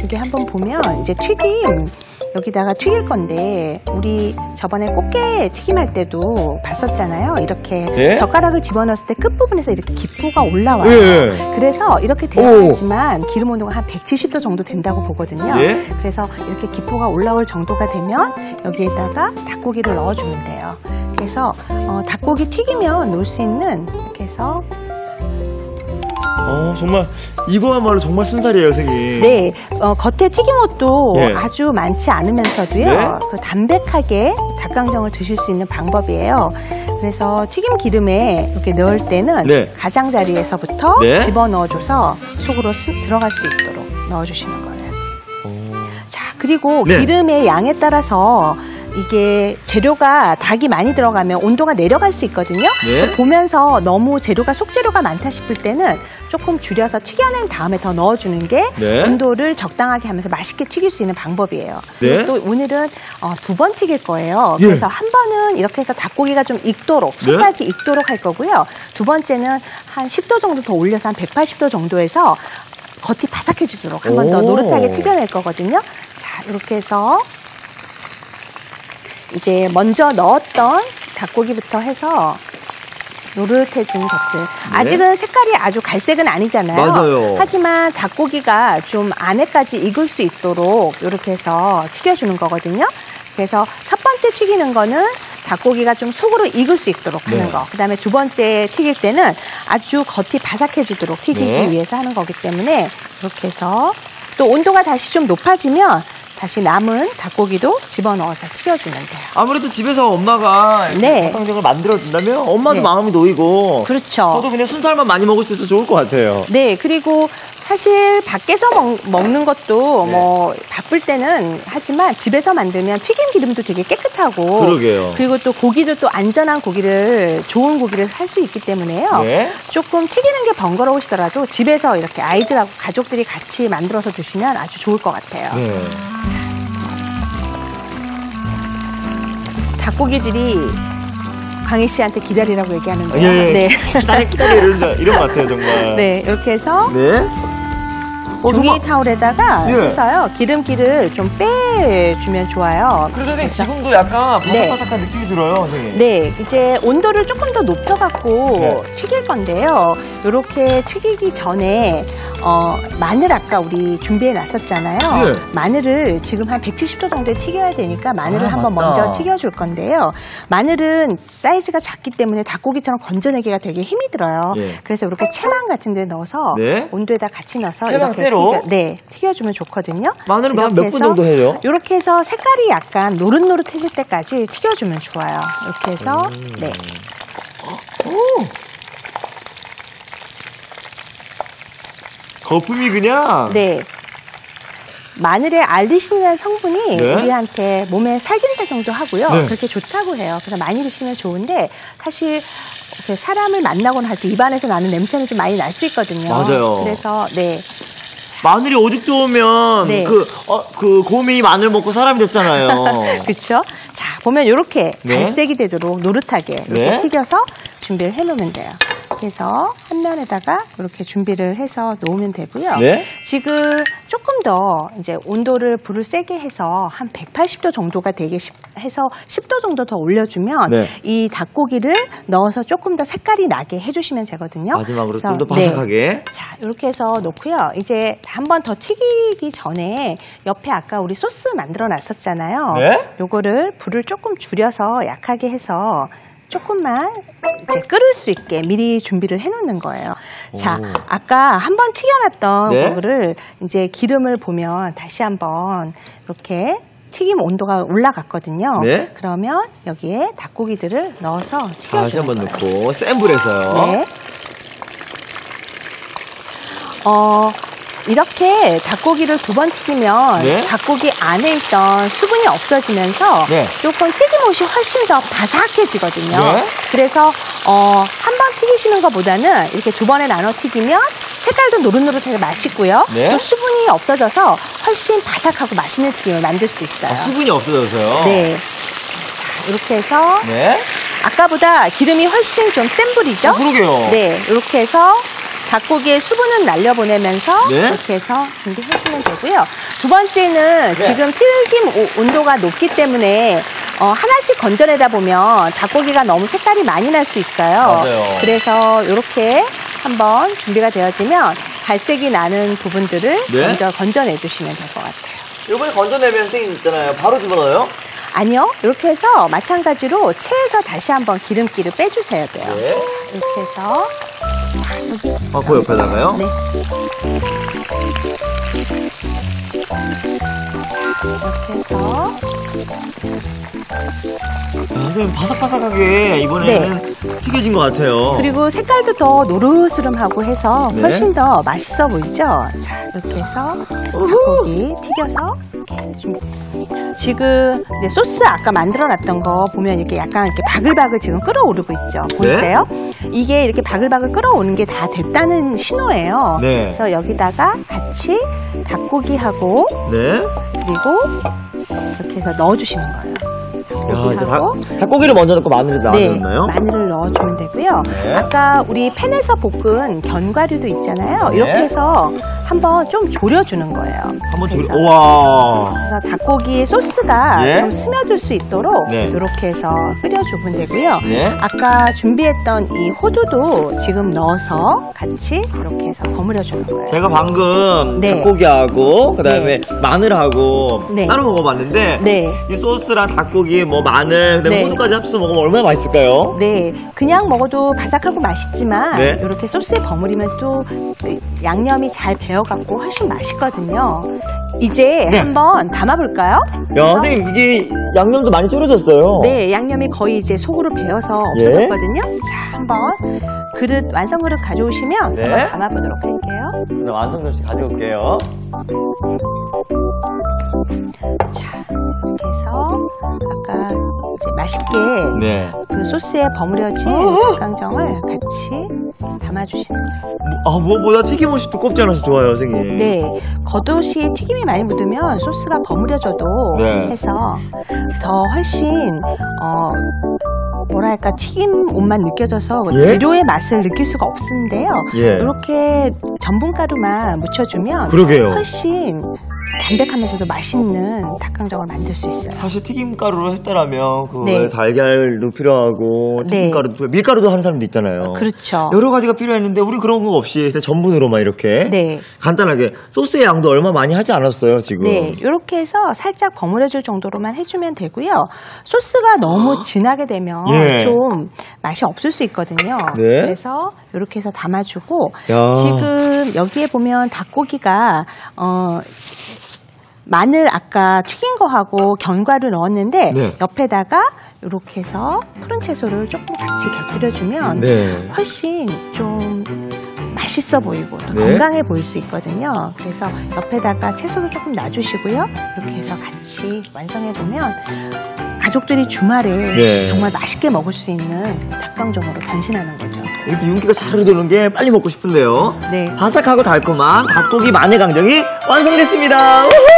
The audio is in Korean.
여기 한번 보면 이제 튀김 여기다가 튀길 건데 우리 저번에 꽃게 튀김할 때도 봤었잖아요. 이렇게 예? 젓가락을 집어넣었을 때 끝부분에서 이렇게 기포가 올라와요. 예. 그래서 이렇게 되어야지만 기름 온도가 한 170도 정도 된다고 보거든요. 예? 그래서 이렇게 기포가 올라올 정도가 되면 여기에다가 닭고기를 넣어주면 돼요. 그래서 닭고기 튀기면 놓을 수 있는 이렇게 해서 정말 이거야말로 정말 순살이에요, 선생님. 네, 겉에 튀김옷도 예. 아주 많지 않으면서도요. 네? 그 담백하게 닭강정을 드실 수 있는 방법이에요. 그래서 튀김 기름에 이렇게 넣을 때는 네. 가장자리에서부터 네? 집어넣어줘서 속으로 들어갈 수 있도록 넣어주시는 거예요. 자, 그리고 네. 기름의 양에 따라서 이게 재료가 닭이 많이 들어가면 온도가 내려갈 수 있거든요. 네. 보면서 너무 재료가 속재료가 많다 싶을 때는 조금 줄여서 튀겨낸 다음에 더 넣어주는 게 네. 온도를 적당하게 하면서 맛있게 튀길 수 있는 방법이에요. 네. 그리고 또 오늘은 2번 튀길 거예요. 예. 그래서 한 번은 이렇게 해서 닭고기가 좀 익도록 속까지 익도록 할 거고요. 두 번째는 한 10도 정도 더 올려서 한 180도 정도에서 겉이 바삭해지도록 한 번 더 오. 노릇하게 튀겨낼 거거든요. 자, 이렇게 해서 이제 먼저 넣었던 닭고기부터 해서 노릇해진 것들. 아직은 색깔이 아주 갈색은 아니잖아요. 맞아요. 하지만 닭고기가 좀 안에까지 익을 수 있도록 이렇게 해서 튀겨주는 거거든요. 그래서 첫 번째 튀기는 거는 닭고기가 좀 속으로 익을 수 있도록 하는 거. 그 다음에 두 번째 튀길 때는 아주 겉이 바삭해지도록 튀기기 위해서 하는 거기 때문에 이렇게 해서 또 온도가 다시 좀 높아지면 다시 남은 닭고기도 집어넣어서 튀겨주면 돼요. 아무래도 집에서 엄마가 네. 닭강정을 만들어준다면 엄마도 네. 마음이 놓이고 그렇죠. 저도 그냥 순살만 많이 먹을 수 있어서 좋을 것 같아요. 네, 그리고 사실 밖에서 먹는 것도 네. 뭐 바쁠 때는 하지만 집에서 만들면 튀김 기름도 되게 깨끗하고 그러게요. 그리고 또 고기도 또 안전한 고기를 좋은 고기를 살 수 있기 때문에요. 네. 조금 튀기는 게 번거로우시더라도 집에서 이렇게 아이들하고 가족들이 같이 만들어서 드시면 아주 좋을 것 같아요. 네. 닭고기들이 광희 씨한테 기다리라고 얘기하는데요. 예. 네. 기다려 이런 것 같아요, 정말. 네, 이렇게 해서 네. 종이 정말- 타올에다가 예. 해서요 기름기를 좀 빼주면 좋아요. 그래도 선생님 지금도 약간 네. 바삭바삭한 느낌이 들어요, 선생님. 네, 이제 온도를 조금 더 높여갖고 네. 튀길 건데요. 이렇게 튀기기 전에 마늘 아까 우리 준비해 놨었잖아요. 네. 마늘을 지금 한 170도 정도에 튀겨야 되니까 마늘을 아, 한번 맞다. 먼저 튀겨줄 건데요. 마늘은 사이즈가 작기 때문에 닭고기처럼 건져내기가 되게 힘이 들어요. 예. 그래서 이렇게 채망 같은 데 넣어서 네. 온도에다 같이 넣어서 채망 이렇게 째로? 튀겨주면 좋거든요. 마늘은 한 이렇게 몇 분 해서 정도 해요? 이렇게 해서 색깔이 약간 노릇노릇해질 때까지 튀겨주면 좋아요. 이렇게 해서 네. 거품이 그냥. 네. 마늘의 알리신이라는 성분이 네. 우리한테 몸에 살균작용도 하고요. 네. 그렇게 좋다고 해요. 그래서 많이 드시면 좋은데 사실 이렇게 사람을 만나거나 할 때 입안에서 나는 냄새는 좀 많이 날 수 있거든요. 맞아요. 그래서 네. 마늘이 오죽 좋으면 네. 그 곰이 마늘 먹고 사람이 됐잖아요. 그렇죠? 자, 보면 이렇게 네. 갈색이 되도록 노릇하게 이렇게 네. 튀겨서 준비를 해놓으면 돼요. 그래서 한 면에다가 이렇게 준비를 해서 놓으면 되고요. 네. 지금 조금 더 이제 온도를 불을 세게 해서 한 180도 정도가 되게 해서 10도 정도 더 올려주면 네. 이 닭고기를 넣어서 조금 더 색깔이 나게 해주시면 되거든요. 마지막으로 그래서 좀 더 바삭하게. 네. 자, 이렇게 해서 놓고요. 이제 한 번 더 튀기기 전에 옆에 아까 우리 소스 만들어 놨었잖아요. 네. 요거를 불을 조금 줄여서 약하게 해서 조금만 이제 끓을 수 있게 미리 준비를 해놓는 거예요. 자, 아까 한번 튀겨놨던 네. 거를 이제 기름을 보면 다시 한번 이렇게 튀김 온도가 올라갔거든요. 네. 그러면 여기에 닭고기들을 넣어서 튀겨주는 다시 한번 거예요. 넣고 센 불에서요. 네. 이렇게 닭고기를 2번 튀기면 네. 닭고기 안에 있던 수분이 없어지면서 네. 조금 튀김옷이 훨씬 더 바삭해지거든요. 네. 그래서 한 번 튀기시는 것보다는 이렇게 2번에 나눠 튀기면 색깔도 노릇노릇하게 맛있고요. 네. 또 수분이 없어져서 훨씬 바삭하고 맛있는 튀김을 만들 수 있어요. 아, 수분이 없어져서요. 네. 자, 이렇게 해서 네. 아까보다 기름이 훨씬 좀 센 불이죠? 그러게요. 네, 이렇게 해서 닭고기의 수분은 날려보내면서 네. 이렇게 해서 준비해주면 되고요. 두 번째는 네. 지금 튀김 온도가 높기 때문에 하나씩 건져내다 보면 닭고기가 너무 색깔이 많이 날 수 있어요. 맞아요. 그래서 이렇게 한번 준비가 되어지면 갈색이 나는 부분들을 네. 먼저 건져내주시면 될 것 같아요. 이번에 건져내면 선생님 있잖아요. 바로 집어넣어요? 아니요. 이렇게 해서 마찬가지로 체에서 다시 한번 기름기를 빼주셔야 돼요. 네. 자, 이렇게 해서 여기 그 옆에다가요? 네. 이렇게 해서 선생님 바삭바삭하게 이번에는 튀겨진 것 같아요. 그리고 색깔도 더 노르스름하고 해서 네. 훨씬 더 맛있어 보이죠? 자, 이렇게 해서 닭고기 튀겨서 이렇게 준비됐습니다. 지금 이제 소스 아까 만들어놨던 거 보면 이렇게 약간 이렇게 바글바글 지금 끓어오르고 있죠? 보이세요? 이게 이렇게 바글바글 끓어오는 게 다 됐다는 신호예요. 네. 그래서 여기다가 같이 닭고기하고 네. 그리고 이렇게 해서 넣어주시는 거예요. 야, 이제 닭고기하고 닭고기를 먼저 넣고 마늘을 네, 넣나요? 마늘을 넣어주면 되고요. 네. 아까 우리 팬에서 볶은 견과류도 있잖아요. 네. 이렇게 해서 한번 좀 졸여주는 거예요. 한번 그래서, 우와. 그래서 닭고기 소스가 네. 좀 스며들 수 있도록 네. 이렇게 해서 끓여주면 되고요. 네. 아까 준비했던 이 호두도 지금 넣어서 같이 이렇게 해서 버무려주는 거예요. 제가 방금 네. 닭고기하고 그다음에 마늘하고 네. 따로 먹어봤는데 네. 이 소스랑 닭고기, 뭐 마늘, 그다음에 네. 호두까지 합쳐서 먹으면 얼마나 맛있을까요? 네, 그냥 먹어도 바삭하고 맛있지만 네. 이렇게 소스에 버무리면 또 양념이 잘 배어갖고 훨씬 맛있거든요. 이제 네. 한번 담아볼까요? 야, 선생님 이게 양념도 많이 졸여졌어요. 네, 양념이 거의 이제 속으로 배어서 예. 없어졌거든요. 자, 한번 그릇 완성 그릇 가져오시면 네. 한번 담아보도록 할게요. 그럼 완성도시 가져올게요. 자, 이렇게 해서 아까 이제 맛있게 네. 그 소스에 버무려진 닭강정을 같이 담아주시는 거예요. 아, 무엇보다 튀김옷이 두껍지 않아서 좋아요, 선생님. 네, 겉옷이 튀김이 많이 묻으면 소스가 버무려져도 네. 해서 더 훨씬 뭐랄까 튀김 옷만 느껴져서 예? 재료의 맛을 느낄 수가 없는데요. 예. 이렇게 전분가루만 묻혀주면 그러게요. 훨씬 담백하면서도 맛있는 닭강정을 만들 수 있어요. 사실 튀김가루로 했다라면 그거에 네. 달걀도 필요하고 튀김가루도 밀가루도 하는 사람도 있잖아요. 그렇죠. 여러 가지가 필요했는데 우린 그런 거 없이 그냥 전분으로만 이렇게 네. 간단하게 소스의 양도 얼마 많이 하지 않았어요 지금. 네, 이렇게 해서 살짝 버무려줄 정도로만 해주면 되고요. 소스가 너무 진하게 되면 예. 좀 맛이 없을 수 있거든요. 네. 그래서 이렇게 해서 담아주고 야. 지금 여기에 보면 닭고기가 마늘 아까 튀긴 거하고 견과류 넣었는데 네. 옆에다가 이렇게 해서 푸른 채소를 조금 같이 곁들여주면 네. 훨씬 좀 맛있어 보이고 또 네. 건강해 보일 수 있거든요. 그래서 옆에다가 채소도 조금 놔주시고요. 이렇게 해서 같이 완성해보면 가족들이 주말에 네. 정말 맛있게 먹을 수 있는 닭강정으로 변신하는 거죠. 이렇게 윤기가 잘 흐르는 게 빨리 먹고 싶은데요. 네. 바삭하고 달콤한 닭고기 마늘 강정이 완성됐습니다. 우후!